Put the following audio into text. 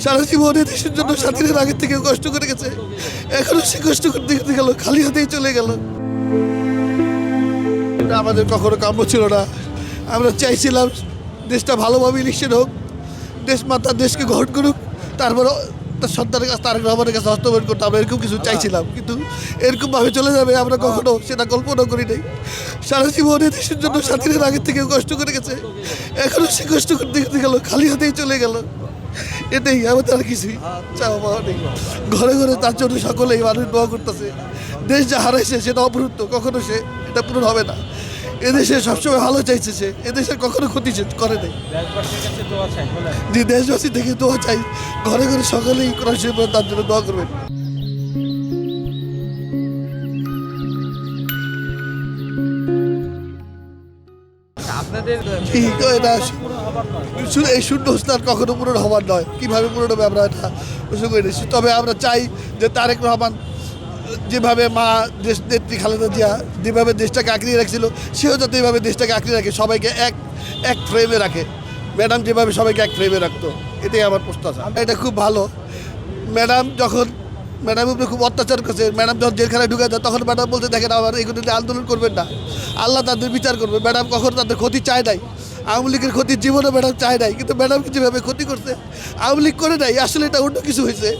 সারা জীবন দেশের জন্য স্বাধীনের আগে থেকে কষ্ট করে গেছে, এখনো সে কষ্ট করতে করতে গেল, খালি হাতেই চলে গেল। এটা আমাদের কখনো কাম্য ছিল না। আমরা চাইছিলাম দেশটা ভালোভাবে ইলেকশন হোক, দেশ মাতা দেশকে গ্রহণ করুক, তারপর তার সন্তানের কাছে তারেক রহমানের কাছে হস্তক্ষেপ করতে আমরা এরকম কিছু চাইছিলাম, কিন্তু এরকমভাবে চলে যাবে আমরা কখনো সেটা কল্পনা করি নাই। সারা জীবন দেশের জন্য স্বাধীনের আগে থেকে কষ্ট করে গেছে, এখনো সে কষ্ট করতে করতে গেল, খালি হাতেই চলে গেল। এটাই আমাদের আর কিছুই চাওয়া পাওয়া নেই। ঘরে ঘরে তার জন্য সকলেই মানুষ দোয়া করতেছে। দেশ যা হারাইছে সেটা অপূর্ত, কখনো সে এটা পূরণ হবে না। এদেশে সবসময় ভালো চাইছে সে, এদেশের কখনো ক্ষতি করে নেই। যে দেশবাসী থেকে দোয়া চাই, ঘরে ঘরে সকলেই কোরআন শরীফ পড়ে তার জন্য দোয়া করবেন। এই শূন্যস্থান কখনো পূরণ হবার নয়, কীভাবে পূরণ হবে আমরা এটা প্রশ্ন করে নিচ্ছি। তবে আমরা চাই যে তারেক রহমান যেভাবে মা দেশ নেত্রী খালেদা জিয়া যেভাবে দেশটাকে আঁকড়িয়ে রাখছিল, সেও যাতে এইভাবে দেশটাকে আঁকড়িয়ে রাখে, সবাইকে এক ফ্রেমে রাখে। ম্যাডাম যেভাবে সবাইকে এক ফ্রেমে রাখতো, এটাই আমার প্রত্যাশা। এটা খুব ভালো। ম্যাডামের উপরে খুব অত্যাচার করছে। ম্যাডাম যখন জেলখানায় ঢুকে যায়, তখন ম্যাডাম বলতে দেখেন আবার এগুলো নিয়ে আন্দোলন করবেন না, আল্লাহ তাদের বিচার করবে। ম্যাডাম কখনো তাদের ক্ষতি চায় নাই, আওয়ামী লীগের ক্ষতির জীবনে ম্যাডাম চায় নাই, কিন্তু ম্যাডামকে যেভাবে ক্ষতি করছে আওয়ামী লীগ করে নাই, আসলে এটা অন্য কিছু হয়েছে।